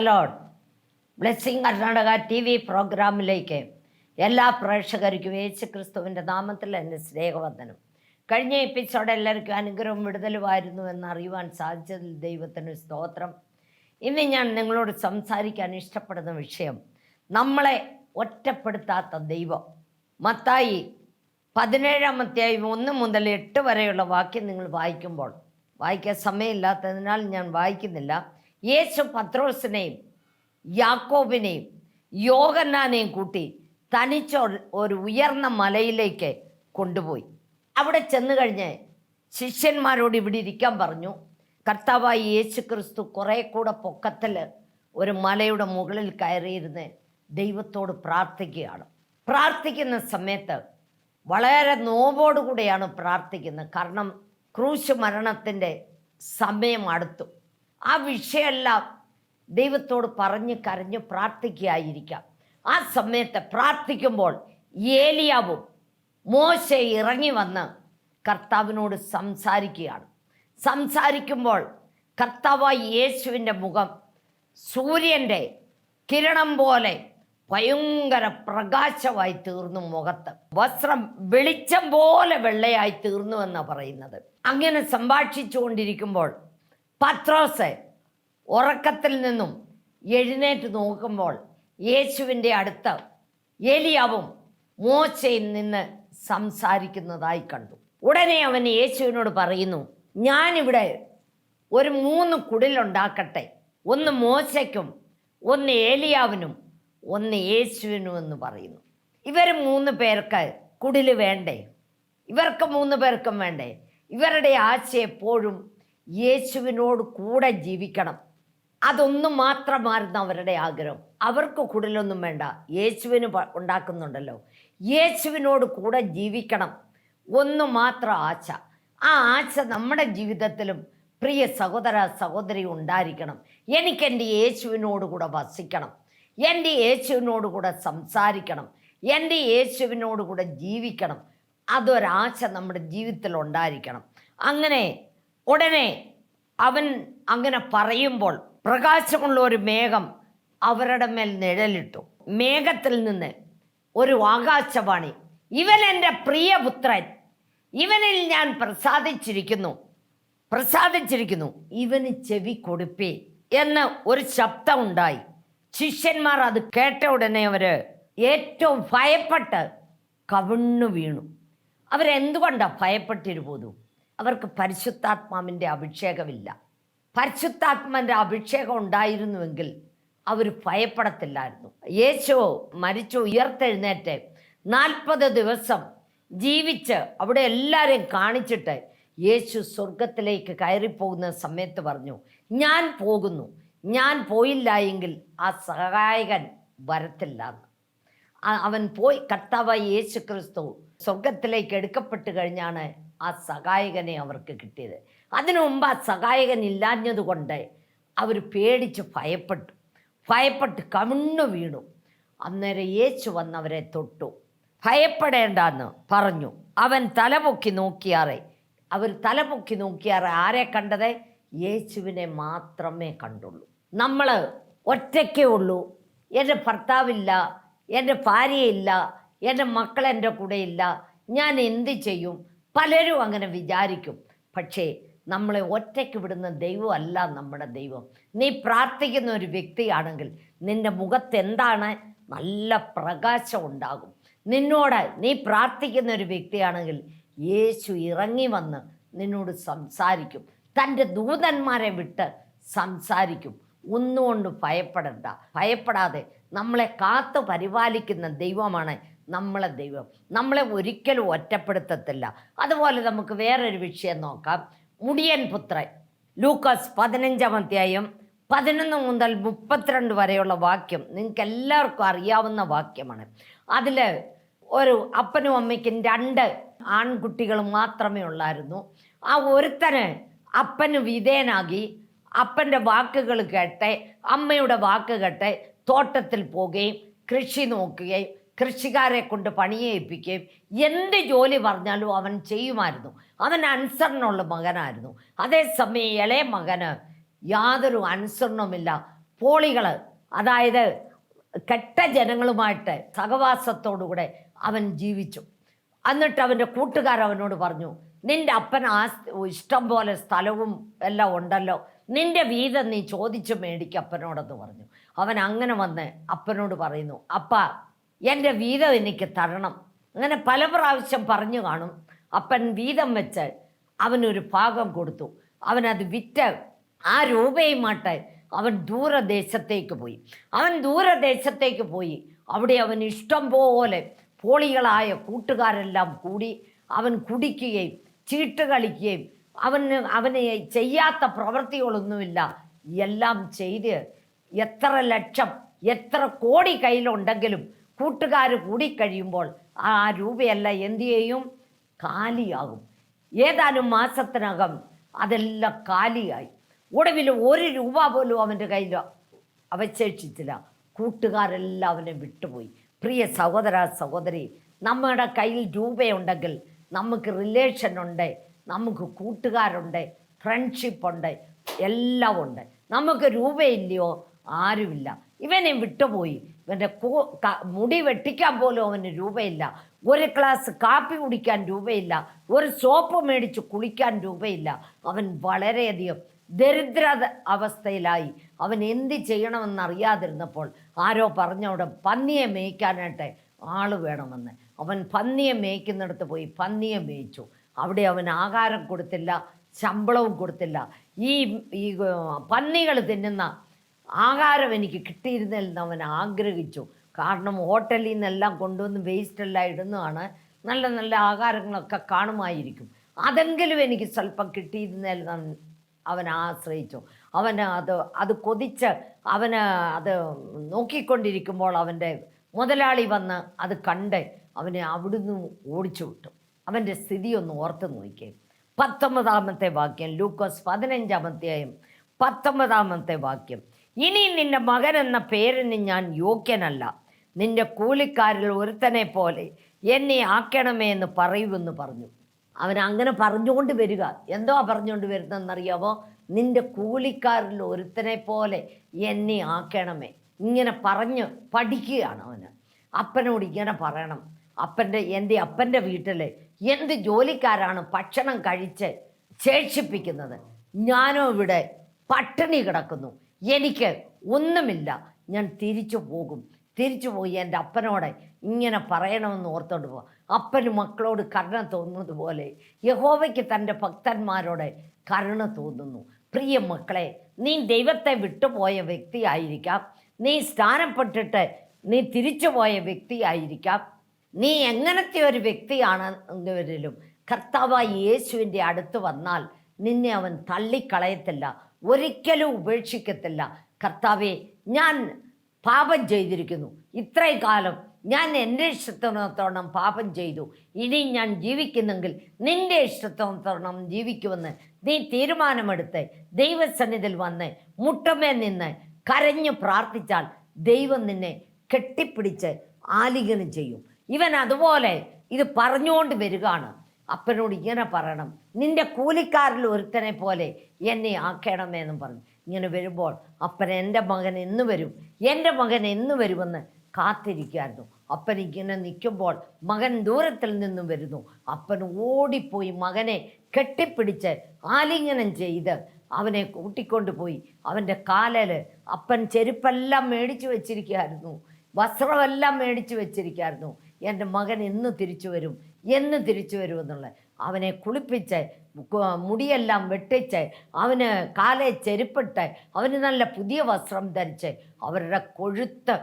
Lord blessing Karnataka TV പ്രോഗ്രാമിലേക്ക് എല്ലാ പ്രേക്ഷകർക്കും യേശുക്രിസ്തുവിൻ്റെ നാമത്തിൽ എൻ്റെ സ്നേഹവന്ദനം. കഴിഞ്ഞ എപ്പിസോഡ് എല്ലാവർക്കും അനുഗ്രഹവും വിടുതലുമായിരുന്നു എന്നറിയുവാൻ സാധിച്ചതിൽ ദൈവത്തിന് സ്തോത്രം. ഇന്ന് ഞാൻ നിങ്ങളോട് സംസാരിക്കാൻ ഇഷ്ടപ്പെടുന്ന വിഷയം നമ്മളെ ഒറ്റപ്പെടുത്താത്ത ദൈവം. മത്തായി 17-ാം അധ്യായം 1 മുതൽ 8 വരെയുള്ള വാക്യം നിങ്ങൾ വായിക്കുമ്പോൾ, വായിക്കാൻ സമയമില്ലാത്തതിനാൽ ഞാൻ വായിക്കുന്നില്ല. യേശു പത്രോസിനെയും യാക്കോബിനെയും യോഹന്നാനെയും കൂട്ടി തനിച്ച ഒരു ഉയർന്ന മലയിലേക്ക് കൊണ്ടുപോയി. അവിടെ ചെന്ന് കഴിഞ്ഞ് ശിഷ്യന്മാരോട് ഇവിടെ ഇരിക്കാൻ പറഞ്ഞു. കർത്താവായ യേശു ക്രിസ്തു കുറേ കൂടെ പൊക്കത്തിൽ ഒരു മലയുടെ മുകളിൽ കയറിയിരുന്ന് ദൈവത്തോട് പ്രാർത്ഥിക്കുകയാണ്. പ്രാർത്ഥിക്കുന്ന സമയത്ത് വളരെ നോവോടുകൂടെയാണ് പ്രാർത്ഥിക്കുന്നത്. കാരണം ക്രൂശ് മരണത്തിൻ്റെ സമയം അടുത്തു. ആ വിഷയമെല്ലാം ദൈവത്തോട് പറഞ്ഞ് കരഞ്ഞ് പ്രാർത്ഥിക്കുകയായിരിക്കാം. ആ സമയത്ത് പ്രാർത്ഥിക്കുമ്പോൾ ഏലിയാവും മോശെ ഇറങ്ങി വന്ന് കർത്താവിനോട് സംസാരിക്കുകയാണ്. സംസാരിക്കുമ്പോൾ കർത്താവായ യേശുവിൻ്റെ മുഖം സൂര്യൻ്റെ കിരണം പോലെ ഭയങ്കര പ്രകാശമായി തീർന്നു. മുഖത്ത് വസ്ത്രം വെളിച്ചം പോലെ വെള്ളയായി തീർന്നു എന്നാണ് പറയുന്നത്. അങ്ങനെ സംഭാഷിച്ചു കൊണ്ടിരിക്കുമ്പോൾ പത്രോസ് ഉറക്കത്തിൽ നിന്നും എഴുന്നേറ്റ് നോക്കുമ്പോൾ യേശുവിൻ്റെ അടുത്ത് ഏലിയാവും മോശയും നിന്ന് സംസാരിക്കുന്നതായി കണ്ടു. ഉടനെ അവൻ യേശുവിനോട് പറയുന്നു, ഞാനിവിടെ ഒരു 3 കുടിലുണ്ടാക്കട്ടെ, ഒന്ന് മോശയ്ക്കും, ഒന്ന് ഏലിയാവിനും, ഒന്ന് യേശുവിനും എന്ന് പറയുന്നു. ഇവർ 3 പേർക്ക് കുടില് വേണ്ടേ? ഇവർക്ക് 3 പേർക്കും വേണ്ടേ? ഇവരുടെ ആശ എപ്പോഴും യേശുവിനോട് കൂടെ ജീവിക്കണം. അതൊന്നും മാത്രമായിരുന്നു അവരുടെ ആഗ്രഹം. അവർക്ക് കുടിലൊന്നും വേണ്ട, യേശുവിന് ഉണ്ടാക്കുന്നുണ്ടല്ലോ, യേശുവിനോട് കൂടെ ജീവിക്കണം, ഒന്നു മാത്രം ആശ. ആ ആശ നമ്മുടെ ജീവിതത്തിലും പ്രിയ സഹോദര സഹോദരി ഉണ്ടായിരിക്കണം. എനിക്കെൻ്റെ യേശുവിനോട് കൂടെ വസിക്കണം, എൻ്റെ യേശുവിനോട് കൂടെ സംസാരിക്കണം, എൻ്റെ യേശുവിനോട് കൂടെ ജീവിക്കണം. അതൊരാശ നമ്മുടെ ജീവിതത്തിൽ ഉണ്ടായിരിക്കണം. അങ്ങനെ ഉടനെ അവൻ അങ്ങനെ പറയുമ്പോൾ പ്രകാശമുള്ള ഒരു മേഘം അവരുടെ മേൽ നിഴലിട്ടു. മേഘത്തിൽ നിന്ന് ഒരു ആകാശവാണി, ഇവൻ എൻ്റെ പ്രിയപുത്രൻ, ഇവനിൽ ഞാൻ പ്രസാദിച്ചിരിക്കുന്നു, ഇവന് ചെവി കൊടുപ്പേ എന്ന് ഒരു ശബ്ദം ഉണ്ടായി. ശിഷ്യന്മാർ അത് കേട്ട ഉടനെ അവര് ഏറ്റവും ഭയപ്പെട്ട് കവിണ്ണു വീണു. അവരെന്തുകൊണ്ടാണ് ഭയപ്പെട്ടിരുപോതു? അവർക്ക് പരിശുദ്ധാത്മാവിൻ്റെ അഭിഷേകമില്ല. പരിശുദ്ധാത്മാവിൻ്റെ അഭിഷേകം ഉണ്ടായിരുന്നുവെങ്കിൽ അവർ ഭയപ്പെടത്തില്ലായിരുന്നു. യേശു മരിച്ചു ഉയർത്തെഴുന്നേറ്റ് 40 ദിവസം ജീവിച്ച് അവിടെ എല്ലാവരെയും കാണിച്ചിട്ട് യേശു സ്വർഗത്തിലേക്ക് കയറിപ്പോകുന്ന സമയത്ത് പറഞ്ഞു, ഞാൻ പോകുന്നു, ഞാൻ പോയില്ല എങ്കിൽ ആ സഹായകൻ വരത്തില്ല. അവൻ പോയി. കർത്താവായ യേശു ക്രിസ്തു സ്വർഗത്തിലേക്ക് എടുക്കപ്പെട്ട് കഴിഞ്ഞാണ് ആ സഹായകനെ അവർക്ക് കിട്ടിയത്. അതിനു മുമ്പ് ആ സഹായകൻ ഇല്ലാഞ്ഞതുകൊണ്ട് അവർ പേടിച്ച് ഭയപ്പെട്ട് കവിണ്ണു വീണു. അന്നേരം യേശു വന്നവരെ തൊട്ടു. ഭയപ്പെടേണ്ടെന്ന് പറഞ്ഞു. അവൻ തലപൊക്കി നോക്കിയാറെ. അവർ തലപൊക്കി നോക്കിയാറെ ആരെ കണ്ടത്? യേശുവിനെ മാത്രമേ കണ്ടുള്ളൂ. നമ്മൾ ഒറ്റയ്ക്കേ ഉള്ളൂ, എൻ്റെ ഭർത്താവില്ല, എൻ്റെ ഭാര്യയില്ല, എൻ്റെ മക്കൾ എൻ്റെ കൂടെ ഇല്ല, ഞാൻ എന്ത് ചെയ്യും? പലരും അങ്ങനെ വിചാരിക്കും. പക്ഷേ നമ്മളെ ഒറ്റയ്ക്ക് വിടുന്ന ദൈവമല്ല നമ്മുടെ ദൈവം. നീ പ്രാർത്ഥിക്കുന്ന ഒരു വ്യക്തിയാണെങ്കിൽ നിൻ്റെ മുഖത്ത് എന്താണ്? നല്ല പ്രകാശം ഉണ്ടാകും. നിന്നോട് നീ പ്രാർത്ഥിക്കുന്ന ഒരു വ്യക്തിയാണെങ്കിൽ യേശു ഇറങ്ങി വന്ന് നിന്നോട് സംസാരിക്കും. തൻ്റെ ദൂതന്മാരെ വിട്ട് സംസാരിക്കും. ഒന്നുകൊണ്ട് ഭയപ്പെടാതെ നമ്മളെ കാത്തു പരിപാലിക്കുന്ന ദൈവമാണ് നമ്മളെ ദൈവം. നമ്മളെ ഒരിക്കലും ഒറ്റപ്പെടുത്തത്തില്ല. അതുപോലെ നമുക്ക് വേറൊരു വിഷയം നോക്കാം. മുടിയൻ പുത്രൻ. ലൂക്കോസ് 15-ാം അധ്യായം 11 മുതൽ 32 വരെയുള്ള വാക്യം നിങ്ങൾക്ക് എല്ലാവർക്കും അറിയാവുന്ന വാക്യമാണ്. അതിൽ ഒരു അപ്പനും അമ്മയ്ക്കും 2 ആൺകുട്ടികൾ മാത്രമേ ഉള്ളായിരുന്നു. ആ ഒരുത്തന് അപ്പന് വിധേയനാകി അപ്പൻ്റെ വാക്കുകൾ കേട്ട് അമ്മയുടെ വാക്ക് കേട്ട് തോട്ടത്തിൽ പോവുകയും കൃഷി നോക്കുകയും കൃഷിക്കാരെ കൊണ്ട് പണിയേൽപ്പിക്കുകയും എന്ത് ജോലി പറഞ്ഞാലും അവൻ ചെയ്യുമായിരുന്നു. അവൻ അനുസരണമുള്ള മകനായിരുന്നു. അതേസമയം ഇളയ മകന് യാതൊരു അനുസരണവുമില്ല, പോളികൾ, അതായത് കെട്ട ജനങ്ങളുമായിട്ട് സഹവാസത്തോടുകൂടെ അവൻ ജീവിച്ചു. എന്നിട്ട് അവൻ്റെ കൂട്ടുകാർ അവനോട് പറഞ്ഞു, നിൻ്റെ അപ്പൻ ഇഷ്ടം പോലെ സ്ഥലവും എല്ലാം ഉണ്ടല്ലോ, നിൻ്റെ വീതം നീ ചോദിച്ചു മേടിക്കും അപ്പനോടെന്ന് പറഞ്ഞു. അവൻ അങ്ങനെ വന്ന് അപ്പനോട് പറയുന്നു, അപ്പ എൻ്റെ വീതം എനിക്ക് തരണം. അങ്ങനെ പല പ്രാവശ്യം പറഞ്ഞു കാണും. അപ്പൻ വീതം വെച്ച് അവനൊരു ഭാഗം കൊടുത്തു. അവനത് വിറ്റ് ആ രൂപയുമായിട്ട് അവൻ ദൂരദേശത്തേക്ക് പോയി. അവിടെ അവൻ ഇഷ്ടം പോലെ പോളികളായ കൂട്ടുകാരെല്ലാം കൂടി അവൻ കുടിക്കുകയും ചീട്ട് കളിക്കുകയും അവന് ചെയ്യാത്ത പ്രവൃത്തികളൊന്നുമില്ല എല്ലാം ചെയ്ത് എത്ര ലക്ഷം എത്ര കോടി കയ്യിലുണ്ടെങ്കിലും കൂട്ടുകാർ കൂടിക്കഴിയുമ്പോൾ ആ രൂപയെല്ലാം എന്തു ചെയ്യും? കാലിയാകും. ഏതാനും മാസത്തിനകം അതെല്ലാം കാലിയായി. ഒടുവിൽ 1 രൂപ പോലും അവൻ്റെ കയ്യിൽ അവശേഷിച്ചില്ല. കൂട്ടുകാരെല്ലാം അവനെ വിട്ടുപോയി. പ്രിയ സഹോദര സഹോദരി, നമ്മുടെ കയ്യിൽ രൂപയുണ്ടെങ്കിൽ നമുക്ക് റിലേഷൻ ഉണ്ട്, നമുക്ക് കൂട്ടുകാരുണ്ട്, ഫ്രണ്ട്ഷിപ്പ് ഉണ്ട്, എല്ലാം ഉണ്ട്. നമുക്ക് രൂപയില്ലയോ? ആരുമില്ല. ഇവനെ വിട്ടുപോയി. ഇവൻ്റെ മുടി വെട്ടിക്കാൻ പോലും അവന് രൂപയില്ല, ഒരു ഗ്ലാസ് കാപ്പി കുടിക്കാൻ രൂപയില്ല, ഒരു സോപ്പ് മേടിച്ച് കുളിക്കാൻ രൂപയില്ല. അവൻ വളരെയധികം ദരിദ്ര അവസ്ഥയിലായി. അവൻ എന്ത് ചെയ്യണമെന്നറിയാതിരുന്നപ്പോൾ ആരോ പറഞ്ഞവിടെ പന്നിയെ മേയ്ക്കാനായിട്ട് ആൾ വേണമെന്ന്. അവൻ പന്നിയെ മേയ്ക്കുന്നിടത്ത് പോയി പന്നിയെ മേയിച്ചു. അവിടെ അവൻ ആഹാരം കൊടുത്തില്ല, ശമ്പളവും കൊടുത്തില്ല. ഈ പന്നികൾ തിന്നുന്ന ആഹാരം എനിക്ക് കിട്ടിയിരുന്നെന്ന് അവൻ ആഗ്രഹിച്ചു. കാരണം ഹോട്ടലിൽ നിന്നെല്ലാം കൊണ്ടുവന്ന് വേസ്റ്റെല്ലാം ഇടുന്നതാണ്. നല്ല നല്ല ആഹാരങ്ങളൊക്കെ കാണുമായിരിക്കും. അതെങ്കിലും എനിക്ക് സ്വല്പം കിട്ടിയിരുന്നെന്ന് അവൻ ആശ്രയിച്ചു. അവന് അത് കൊതിച്ച് അത് നോക്കിക്കൊണ്ടിരിക്കുമ്പോൾ അവൻ്റെ മുതലാളി വന്ന് അത് കണ്ട് അവനെ അവിടുന്ന് ഓടിച്ചു വിട്ടു. അവൻ്റെ സ്ഥിതി ഒന്ന് ഓർത്ത് നോക്കിയേ. 19-ാമത്തെ വാക്യം, ലൂക്കോസ് 15-ാം അധ്യായം 19-ാമത്തെ വാക്യം. ഇനി നിന്റെ മകൻ എന്ന പേരിന് ഞാൻ യോഗ്യനല്ല, നിന്റെ കൂലിക്കാരിൽ ഒരുത്തനെ പോലെ എന്നെ ആക്കണമേ എന്ന് പറയുമെന്ന് പറഞ്ഞു. അവൻ അങ്ങനെ പറഞ്ഞുകൊണ്ട് വരിക. എന്തോ പറഞ്ഞുകൊണ്ട് വരുന്നതെന്നറിയാമോ? നിന്റെ കൂലിക്കാരിൽ ഒരുത്തനെ പോലെ എന്നെ ആക്കണമേ. ഇങ്ങനെ പറഞ്ഞ് പഠിക്കുകയാണ് അവന്. അപ്പനോട് ഇങ്ങനെ പറയണം. എൻ്റെ അപ്പൻ്റെ വീട്ടിൽ എന്ത് ജോലിക്കാരാണ് ഭക്ഷണം കഴിച്ച് ശേഷിപ്പിക്കുന്നത്? ഞാനോ ഇവിടെ പട്ടിണി കിടക്കുന്നു, എനിക്ക് ഒന്നുമില്ല, ഞാൻ തിരിച്ചു പോയി എൻ്റെ അപ്പനോട് ഇങ്ങനെ പറയണമെന്ന് ഓർത്തോണ്ട് പോവാം. അപ്പന് മക്കളോട് കരുണ തോന്നുന്നത് പോലെ യഹോവയ്ക്ക് തൻ്റെ ഭക്തന്മാരോട് കരുണ തോന്നുന്നു. പ്രിയ മക്കളെ, നീ ദൈവത്തെ വിട്ടുപോയ വ്യക്തിയായിരിക്കാം, നീ സ്ഥാനപ്പെട്ടിട്ട് നീ തിരിച്ചുപോയ വ്യക്തിയായിരിക്കാം, നീ എങ്ങനത്തെ ഒരു വ്യക്തിയാണെന്നവരിലും കർത്താവായ യേശുവിൻ്റെ അടുത്ത് വന്നാൽ നിന്നെ അവൻ തള്ളിക്കളയത്തില്ല, ഒരിക്കലും ഉപേക്ഷിക്കത്തില്ല. കർത്താവേ, ഞാൻ പാപം ചെയ്തിരിക്കുന്നു, ഇത്രയും കാലം ഞാൻ എൻ്റെ ഇഷ്ടത്തോളം പാപം ചെയ്തു, ഇനി ഞാൻ ജീവിക്കുന്നെങ്കിൽ നിൻ്റെ ഇഷ്ടത്തോളം ജീവിക്കുമെന്ന് നീ തീരുമാനമെടുത്ത് ദൈവസന്നിധിയിൽ വന്ന് മുട്ടമേ നിന്ന് കരഞ്ഞു പ്രാർത്ഥിച്ചാൽ ദൈവം നിന്നെ കെട്ടിപ്പിടിച്ച് ആലിംഗനം ചെയ്യും. ഇവൻ അതുപോലെ ഇത് പറഞ്ഞുകൊണ്ട് വരികയാണ്. അപ്പനോട് ഇങ്ങനെ പറയണം, നിന്റെ കൂലിക്കാരിൽ ഒരുത്തനെ പോലെ എന്നെ ആക്കണമെന്നും പറഞ്ഞു. ഇങ്ങനെ വരുമ്പോൾ അപ്പൻ എൻ്റെ മകൻ എന്ന് വരുമെന്ന് കാത്തിരിക്കുകയായിരുന്നു. അപ്പൻ ഇങ്ങനെ നിൽക്കുമ്പോൾ മകൻ ദൂരത്തിൽ നിന്നും വരുന്നു. അപ്പൻ ഓടിപ്പോയി മകനെ കെട്ടിപ്പിടിച്ച് ആലിംഗനം ചെയ്ത് അവനെ കൂട്ടിക്കൊണ്ട് പോയി. അവൻ്റെ കാലിൽ അപ്പൻ ചെരുപ്പെല്ലാം മേടിച്ചു വെച്ചിരിക്കുകയായിരുന്നു, വസ്ത്രമെല്ലാം മേടിച്ചു വെച്ചിരിക്കുകയായിരുന്നു. എൻ്റെ മകൻ എന്ന് തിരിച്ചു വരുമെന്നുള്ള അവനെ കുളിപ്പിച്ച് മുടിയെല്ലാം വെട്ടിച്ച് അവന് കാലെ ചെരുപ്പിട്ട് അവന് നല്ല പുതിയ വസ്ത്രം ധരിച്ച് അവരുടെ കൊഴുത്ത്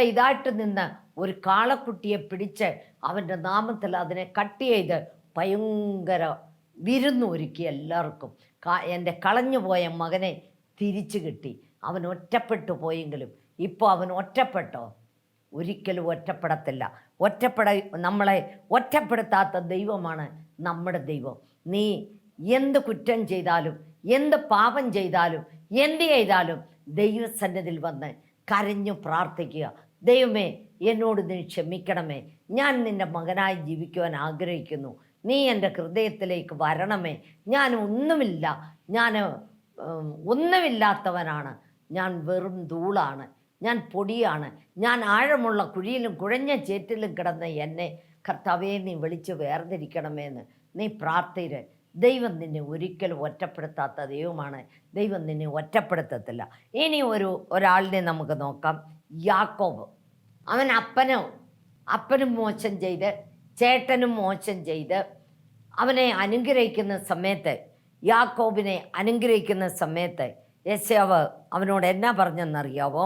ഇതായിട്ട് നിന്ന് ഒരു കാളക്കുട്ടിയെ പിടിച്ച് അവൻ്റെ നാമത്തിൽ അതിനെ കട്ട് ചെയ്ത് ഭയങ്കര വിരുന്നൊരുക്കി എല്ലാവർക്കും. എൻ്റെ കളഞ്ഞുപോയ മകനെ തിരിച്ചു കിട്ടി. അവൻ ഒറ്റപ്പെട്ടു പോയെങ്കിലും ഇപ്പോൾ അവൻ ഒറ്റപ്പെട്ടോ? ഒരിക്കലും ഒറ്റപ്പെടത്തില്ല. നമ്മളെ ഒറ്റപ്പെടുത്താത്ത ദൈവമാണ് നമ്മുടെ ദൈവം. നീ എന്ത് കുറ്റം ചെയ്താലും, എന്ത് പാപം ചെയ്താലും, എന്ത് ചെയ്താലും ദൈവസന്നിധിയിൽ വന്ന് കരഞ്ഞു പ്രാർത്ഥിക്കുക. ദൈവമേ, എന്നോട് നീ ക്ഷമിക്കണമേ, ഞാൻ നിൻ്റെ മകനായി ജീവിക്കുവാൻ ആഗ്രഹിക്കുന്നു, നീ എൻ്റെ ഹൃദയത്തിലേക്ക് വരണമേ, ഞാൻ ഒന്നുമില്ലാത്തവനാണ്, ഞാൻ വെറും ധൂളാണ്, ഞാൻ പൊടിയാണ്, ഞാൻ ആഴമുള്ള കുഴിയിലും കുഴഞ്ഞ ചേറ്റിലും കിടന്ന് എന്നെ കർത്താവേ നീ വിളിച്ച് വേർതിരിക്കണമെന്ന് നീ പ്രാർത്ഥിര്. ദൈവം നിന്നെ ഒരിക്കലും ഒറ്റപ്പെടുത്താത്ത ദൈവമാണ്. ദൈവം നിന്നെ ഒറ്റപ്പെടുത്തത്തില്ല. ഇനി ഒരാളിനെ നമുക്ക് നോക്കാം. യാക്കോബ്. അവൻ അപ്പനും മോശം ചെയ്ത് ചേട്ടനും മോശം ചെയ്ത് അവനെ അനുഗ്രഹിക്കുന്ന സമയത്ത്, യാക്കോബിനെ അനുഗ്രഹിക്കുന്ന സമയത്ത് യെശയ്യാവ് അവനോട് എന്നാ പറഞ്ഞെന്നറിയാവോ?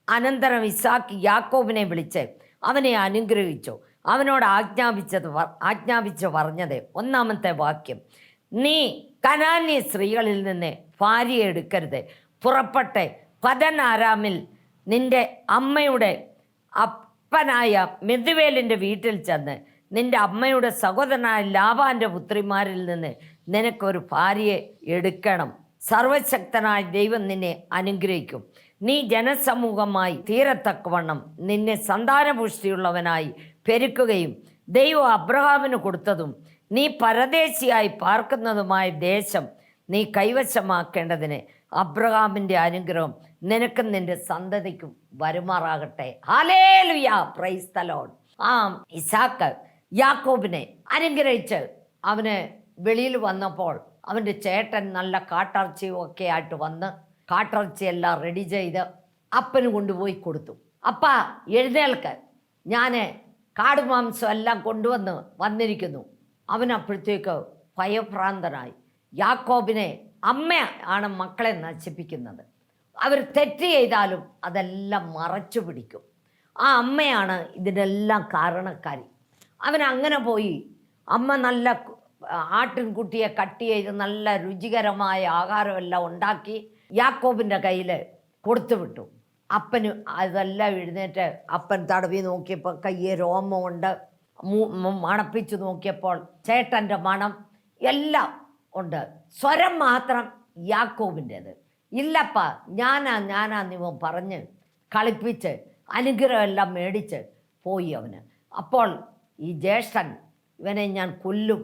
അനന്തരം ഇസാക്ക് യാക്കോബിനെ വിളിച്ച് അവനെ അനുഗ്രഹിച്ചു. അവനോട് ആജ്ഞാപിച്ച് പറഞ്ഞത്, ഒന്നാമത്തെ വാക്യം, നീ കനാന്യ സ്ത്രീകളിൽ നിന്ന് ഭാര്യയെ എടുക്കരുത്. പുറപ്പെട്ട് പദൻ ആരാമിൽ നിന്റെ അമ്മയുടെ അപ്പനായ മെതുവേലിൻ്റെ വീട്ടിൽ ചെന്ന് നിന്റെ അമ്മയുടെ സഹോദരനായ ലാബാൻ്റെ പുത്രിമാരിൽ നിന്ന് നിനക്കൊരു ഭാര്യയെ എടുക്കണം. സർവശക്തനായ ദൈവം നിന്നെ അനുഗ്രഹിക്കും. നീ ജനസമൂഹമായി തീരത്തക്കവണ്ണം നിന്നെ സന്താനപുഷ്ടിയുള്ളവനായി പെരുക്കുകയും ദൈവം അബ്രഹാമിന് കൊടുത്തതും നീ പരദേശിയായി പാർക്കുന്നതുമായ ദേശം നീ കൈവശമാക്കേണ്ടതിന് അബ്രഹാമിൻ്റെ അനുഗ്രഹം നിനക്കും നിന്റെ സന്തതിക്കും വരുമാറാകട്ടെ. Hallelujah, praise the Lord. Isaac യാക്കോബിനെ അനുഗ്രഹിച്ച് അവന് വെളിയിൽ വന്നപ്പോൾ അവൻ്റെ ചേട്ടൻ നല്ല കാട്ടിറച്ചിയും ഒക്കെ ആയിട്ട് വന്ന് കാട്ടിറച്ചിയെല്ലാം റെഡി ചെയ്ത് അപ്പന് കൊണ്ടുപോയി കൊടുത്തു. അപ്പാ എഴുന്നേൽക്ക്, ഞാൻ കാടുമാംസം എല്ലാം വന്നിരിക്കുന്നു. അവനപ്പോഴത്തേക്ക് ഭയഭ്രാന്തനായി. യാക്കോബിനെ അമ്മ ആണ് മക്കളെ നശിപ്പിക്കുന്നത്. അവർ തെറ്റ് ചെയ്താലും അതെല്ലാം മറച്ചു പിടിക്കും. ആ അമ്മയാണ് ഇതിനെല്ലാം കാരണക്കാരി. അവൻ അങ്ങനെ പോയി അമ്മ നല്ല ആട്ടിൻകുട്ടിയെ കട്ട് ചെയ്ത് നല്ല രുചികരമായ ആഹാരമെല്ലാം ഉണ്ടാക്കി യാക്കോബിൻ്റെ കയ്യിൽ കൊടുത്തു വിട്ടു. അപ്പന് അതെല്ലാം എഴുന്നേറ്റ് അപ്പൻ തടവി നോക്കിയപ്പോൾ കയ്യെ രോമമുണ്ട്. മണപ്പിച്ച് നോക്കിയപ്പോൾ ചേട്ടൻ്റെ മണം എല്ലാം ഉണ്ട്. സ്വരം മാത്രം യാക്കോബിൻ്റേത്. ഇല്ലപ്പ ഞാനാന്നിവൻ പറഞ്ഞ് കളിപ്പിച്ച് അനുഗ്രഹമെല്ലാം മേടിച്ച് പോയി അവന്. അപ്പോൾ ഈ ജ്യേഷ്ഠൻ, ഇവനെ ഞാൻ കൊല്ലും,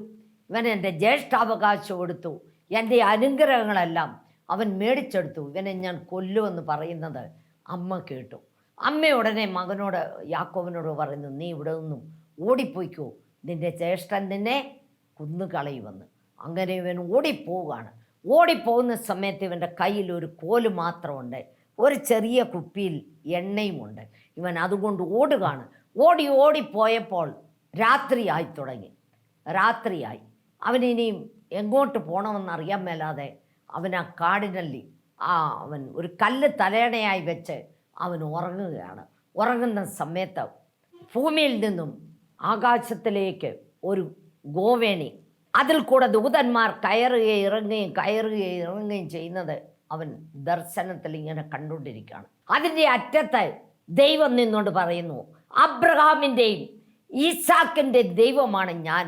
ഇവൻ എൻ്റെ ജ്യേഷ്ഠാവകാശം എടുത്തു, എൻ്റെ അനുഗ്രഹങ്ങളെല്ലാം അവൻ മേടിച്ചെടുത്തു, ഇവനെ ഞാൻ കൊല്ലുമെന്ന് പറയുന്നത് അമ്മ കേട്ടു. അമ്മ ഉടനെ മകനോട് യാക്കോബിനോട് പറയുന്നു, നീ ഇവിടെ നിന്നും ഓടിപ്പോയിക്കോ, നിൻ്റെ ജ്യേഷ്ഠൻ നിന്നെ കുന്നുകളയുമെന്ന്. അങ്ങനെ ഇവൻ ഓടിപ്പോവുകയാണ്. ഓടിപ്പോകുന്ന സമയത്ത് ഇവൻ്റെ കയ്യിൽ ഒരു കോല് മാത്രമുണ്ട്, ഒരു ചെറിയ കുപ്പിയിൽ എണ്ണയുമുണ്ട്. ഇവൻ അതുകൊണ്ട് ഓടുകയാണ്. ഓടിപ്പോയപ്പോൾ രാത്രിയായി തുടങ്ങി. രാത്രിയായി. അവനിനിയും എങ്ങോട്ട് പോകണമെന്നറിയാൻ മേലാതെ അവൻ ആ കാടിನಲ್ಲಿ അവൻ ഒരു കല്ല് തലയണയായി വെച്ച് അവൻ ഉറങ്ങുകയാണ്. ഉറങ്ങുന്ന സമയത്ത് ഭൂമിയിൽ നിന്നും ആകാശത്തിലേക്ക് ഒരു ഗോവേണി, അതിൽ കൂടെ ദൂതന്മാർ കയറുകയും ഇറങ്ങുകയും ചെയ്യുന്നത് അവൻ ദർശനത്തിൽ ഇങ്ങനെ കണ്ടുകൊണ്ടിരിക്കുകയാണ്. അതിൻ്റെ അറ്റത്ത് ദൈവം നിന്നോട് പറയുന്നു, അബ്രഹാമിൻ്റെയും ഈസാക്കിൻ്റെ ദൈവമാണ് ഞാൻ,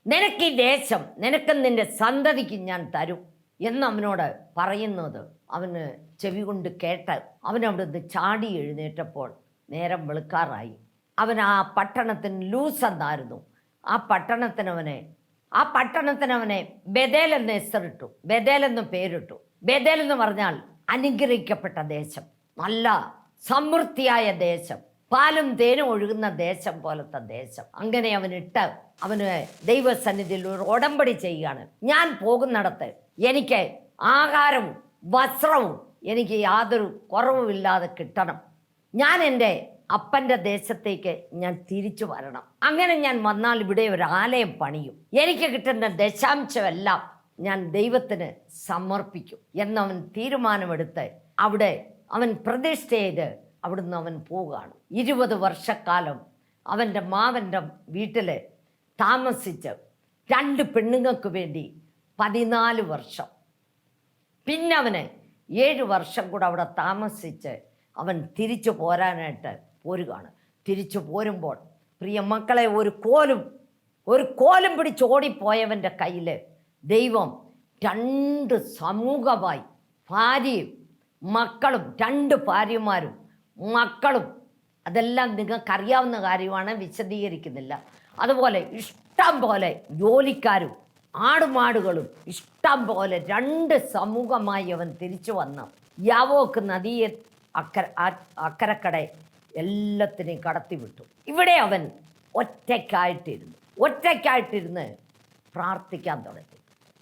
നിനക്ക് ഈ ദേശം നിനക്കും നിൻ്റെ സന്തതിക്ക് ഞാൻ തരും എന്ന് അവനോട് പറയുന്നത് അവന് ചെവി കൊണ്ട് കേട്ട് അവനവിടുന്ന് ചാടി എഴുന്നേറ്റപ്പോൾ നേരം വെളുക്കാറായി. അവൻ ആ പട്ടണത്തിന് ലൂസ് എന്നായിരുന്നു. ആ പട്ടണത്തിനവനെ ബേഥേൽ എന്ന് ഹെസറിട്ടു, ബേഥേൽ എന്ന് പേരിട്ടു. ബേഥേൽ എന്ന് പറഞ്ഞാൽ അനുഗ്രഹിക്കപ്പെട്ട ദേശം, നല്ല സമൃദ്ധിയായ ദേശം, പാലും തേനും ഒഴുകുന്ന ദേശം പോലത്തെ ദേശം. അങ്ങനെ അവന് ദൈവസന്നിധിയിൽ ഒരു ഉടമ്പടി ചെയ്യുകയാണ്. ഞാൻ പോകുന്നിടത്ത് എനിക്ക് ആഹാരവും വസ്ത്രവും എനിക്ക് യാതൊരു കുറവുമില്ലാതെ കിട്ടണം. ഞാൻ എൻ്റെ അപ്പൻ്റെ ദേശത്തേക്ക് ഞാൻ തിരിച്ചു വരണം. അങ്ങനെ ഞാൻ വന്നാൽ ഇവിടെ ഒരു ആലയം പണിയും, എനിക്ക് കിട്ടുന്ന ദശാംശമെല്ലാം ഞാൻ ദൈവത്തിന് സമർപ്പിക്കും എന്നവൻ തീരുമാനമെടുത്ത് അവിടെ അവൻ പ്രതിഷ്ഠ ചെയ്ത് അവിടുന്ന് അവൻ പോവുകയാണ്. 20 വർഷക്കാലം അവൻ്റെ മാവൻ്റെ വീട്ടിൽ താമസിച്ച് 2 പെണ്ണുങ്ങൾക്ക് വേണ്ടി 14 വർഷം. പിന്നെ അവന് 7 വർഷം കൂടെ അവിടെ താമസിച്ച് അവൻ തിരിച്ചു പോരാനായിട്ട് പോരുകയാണ്. തിരിച്ചു പോരുമ്പോൾ പ്രിയ മക്കളെ, ഒരു കോലും പിടിച്ച് ഓടിപ്പോയവൻ്റെ കയ്യിൽ ദൈവം 2 സമൂഹമായി ഭാര്യയും മക്കളും 2 ഭാര്യമാരും മക്കളും, അതെല്ലാം നിങ്ങൾക്കറിയാവുന്ന കാര്യമാണ്, വിശദീകരിക്കുന്നില്ല. അതുപോലെ ഇഷ്ടം പോലെ ജോലിക്കാരും ആടുമാടുകളും ഇഷ്ടം പോലെ 2 സമൂഹമായി അവൻ തിരിച്ചു വന്നു. യാവോക്ക് നദിയെ അക്കരക്കടെ എല്ലാത്തിനെയും കടത്തിവിട്ടു. ഇവിടെ അവൻ ഒറ്റയ്ക്കായിട്ടിരുന്ന് പ്രാർത്ഥിക്കാൻ തുടങ്ങി.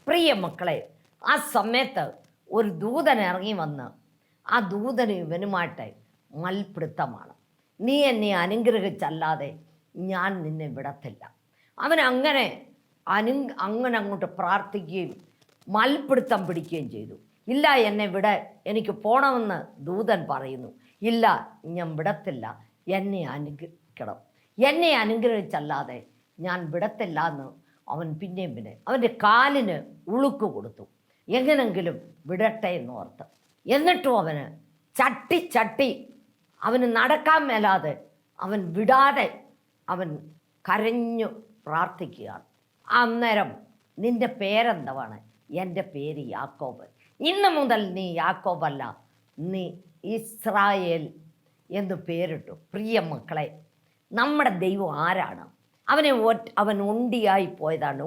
പ്രിയ മക്കളെ, ആ സമയത്ത് ഒരു ദൂതൻ ഇറങ്ങി വന്ന് ആ ദൂതന് ഇവനുമായിട്ട് മൽപിടുത്തമാണ്. നീ എന്നെ അനുഗ്രഹിച്ചല്ലാതെ ഞാൻ നിന്നെ വിടത്തില്ല. അവൻ അങ്ങനെ അങ്ങോട്ട് പ്രാർത്ഥിക്കുകയും മൽപിടുത്തം പിടിക്കുകയും ചെയ്തു. ഇല്ല, എന്നെ വിട, എനിക്ക് പോണമെന്ന് ദൂതൻ പറയുന്നു. ഇല്ല, ഞാൻ വിടത്തില്ല, എന്നെ അനുഗ്രഹിക്കണം, എന്നെ അനുഗ്രഹിച്ചല്ലാതെ ഞാൻ വിടത്തില്ല എന്ന് അവൻ പിന്നെ അവൻ്റെ കാലിന് ഉളുക്ക് കൊടുത്തു. എങ്ങനെങ്കിലും വിടട്ടെ എന്നോർത്ത്. എന്നിട്ടും അവന് ചട്ടി അവന് നടക്കാൻ മേലാതെ അവൻ വിടാതെ അവൻ കരഞ്ഞു പ്രാർത്ഥിക്കുകയാണ്. അന്നേരം നിൻ്റെ പേരെന്താണ്? എൻ്റെ പേര് യാക്കോബ്. ഇന്ന് മുതൽ നീ യാക്കോബല്ല, നീ ഇസ്രായേൽ എന്ന് പേരിട്ടു. പ്രിയ മക്കളെ, നമ്മുടെ ദൈവം ആരാണ്? അവൻ ഒണ്ടിയായി പോയതാണ്.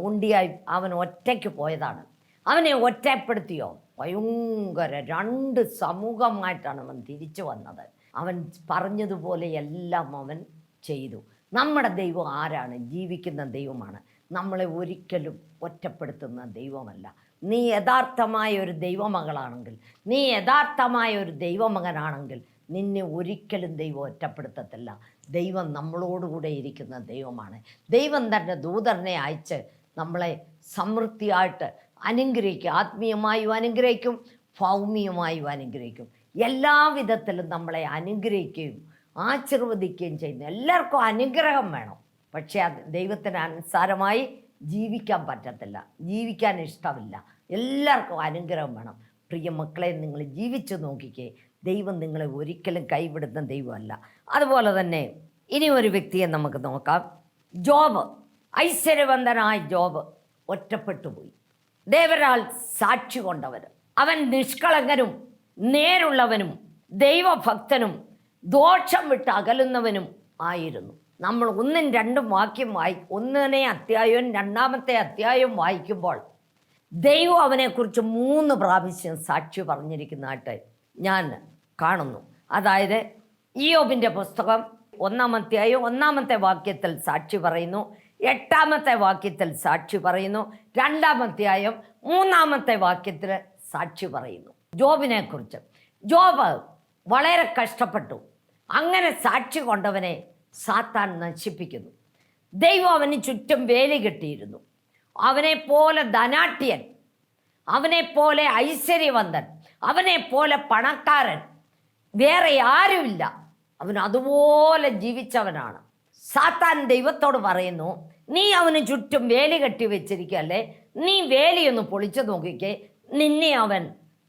അവൻ ഒറ്റയ്ക്ക് പോയതാണ്. അവനെ ഒറ്റപ്പെടുത്തിയോ? ഭയങ്കര 2 സമൂഹമായിട്ടാണ് അവൻ തിരിച്ചു വന്നത്. അവൻ പറഞ്ഞതുപോലെ എല്ലാം അവൻ ചെയ്തു. നമ്മുടെ ദൈവം ആരാണ്? ജീവിക്കുന്ന ദൈവമാണ്. നമ്മളെ ഒരിക്കലും ഒറ്റപ്പെടുത്തുന്ന ദൈവമല്ല. നീ യഥാർത്ഥമായ ഒരു ദൈവമകളാണെങ്കിൽ, നീ യഥാർത്ഥമായ ഒരു ദൈവമകനാണെങ്കിൽ നിന്നെ ഒരിക്കലും ദൈവം ഒറ്റപ്പെടുത്തത്തില്ല. ദൈവം നമ്മളോടുകൂടെ ഇരിക്കുന്ന ദൈവമാണ്. ദൈവം തന്നെ ദൂതനെ അയച്ച് നമ്മളെ സമൃദ്ധിയായിട്ട് അനുഗ്രഹിക്കും. ആത്മീയമായും അനുഗ്രഹിക്കും, ഭൗമികമായും അനുഗ്രഹിക്കും. എല്ലാവിധത്തിലും നമ്മളെ അനുഗ്രഹിക്കുകയും ആശീർവദിക്കുകയും ചെയ്യുന്നു. എല്ലാവർക്കും അനുഗ്രഹം വേണം, പക്ഷേ അത് ദൈവത്തിന് അനുസാരമായി ജീവിക്കാൻ പറ്റത്തില്ല, ജീവിക്കാൻ ഇഷ്ടമില്ല. എല്ലാവർക്കും അനുഗ്രഹം വേണം. പ്രിയ മക്കളെ, നിങ്ങൾ ജീവിച്ചു നോക്കിക്കേ. ദൈവം നിങ്ങളെ ഒരിക്കലും കൈവിടുന്ന ദൈവമല്ല. അതുപോലെ തന്നെ ഇനി ഒരു വ്യക്തിയെ നമുക്ക് നോക്കാം. ജോബ്. ഐശ്വര്യവന്തനായ ജോബ് ഒറ്റപ്പെട്ടു പോയി. ദേവരാൽ സാക്ഷി കൊണ്ടവർ. അവൻ നിഷ്കളങ്കനും നേരുള്ളവനും ദൈവഭക്തനും ദോഷം വിട്ട് അകലുന്നവനും ആയിരുന്നു. നമ്മൾ 1ഉം 2ഉം വാക്യം 1ാമത്തെ അധ്യായവും 2ാമത്തെ അധ്യായവും വായിക്കുമ്പോൾ ദൈവം അവനെക്കുറിച്ച് 3 പ്രാവശ്യം സാക്ഷി പറഞ്ഞിരിക്കുന്നതായിട്ട് ഞാൻ കാണുന്നു. അതായത് ഇയ്യോബിൻ്റെ പുസ്തകം 1ാം അധ്യായം 1ാമത്തെ വാക്യത്തിൽ സാക്ഷി പറയുന്നു, 8ാമത്തെ വാക്യത്തിൽ സാക്ഷി പറയുന്നു, 2ാം അധ്യായം 3ാമത്തെ വാക്യത്തിൽ സാക്ഷി പറയുന്നു ജോബിനെ കുറിച്ച്. ജോബ് വളരെ കഷ്ടപ്പെട്ടു. അങ്ങനെ സാക്ഷി കൊണ്ടവനെ സാത്താൻ നശിപ്പിക്കുന്നു. ദൈവം അവന് ചുറ്റും വേലി കെട്ടിയിരുന്നു. അവനെപ്പോലെ ധനാഢ്യൻ, അവനെപ്പോലെ ഐശ്വര്യവന്തൻ, അവനെപ്പോലെ പണക്കാരൻ വേറെ ആരുമില്ല. അവൻ അതുപോലെ ജീവിച്ചവനാണ്. സാത്താൻ ദൈവത്തോട് പറയുന്നു, നീ അവന് ചുറ്റും വേലി കെട്ടി വെച്ചിരിക്കല്ലേ, നീ വേലിയൊന്ന് പൊളിച്ചു നോക്കിക്കേ, നിന്നെ അവൻ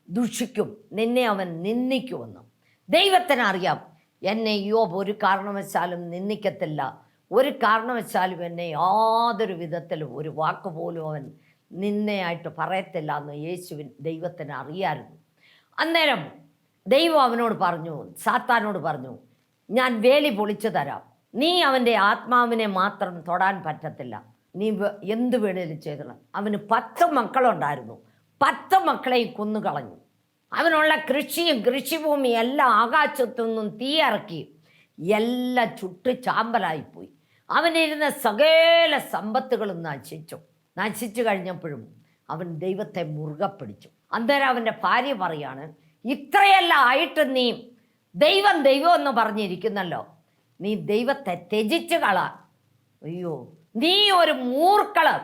ദുഷിക്കും, നിന്നെ അവൻ നിന്ദിക്കുമെന്നും. ദൈവത്തിനറിയാം, എന്നെ ഇയ്യോബ് ഒരു കാരണവശാലും നിന്ദിക്കത്തില്ല, ഒരു കാരണവശാലും എന്നെ യാതൊരു വിധത്തിലും ഒരു വാക്ക് പോലും അവൻ നിന്നയായിട്ട് പറയത്തില്ല എന്ന് ദൈവത്തിന് അറിയാമായിരുന്നു. അന്നേരം ദൈവം അവനോട് പറഞ്ഞു, സാത്താനോട് പറഞ്ഞു, ഞാൻ വേലി പൊളിച്ചു തരാം, നീ അവൻ്റെ ആത്മാവിനെ മാത്രം തൊടാൻ പറ്റത്തില്ല, നീ എന്ത് വേണേലും ചെയ്തോളാം. അവന് 10 മക്കളുണ്ടായിരുന്നു. 10 മക്കളെയും കൊന്നുകളഞ്ഞു. അവനുള്ള കൃഷിഭൂമി എല്ലാം ആകാശത്തു നിന്നും തീയിറക്കി എല്ലാം ചുട്ട് ചാമ്പലായിപ്പോയി. അവനിരുന്ന സകല സമ്പത്തുകളും നശിച്ചു കഴിഞ്ഞപ്പോഴും അവൻ ദൈവത്തെ മുറുകെ പിടിച്ചു. അന്നേരം അവൻ്റെ ഭാര്യ പറയാണ്, ഇത്രയെല്ലാം ആയിട്ട് നീ ദൈവം എന്ന് പറഞ്ഞിരിക്കുന്നല്ലോ, നീ ദൈവത്തെ ത്യജിച്ച് കള. അയ്യോ, നീ ഒരു മൂർക്കള്,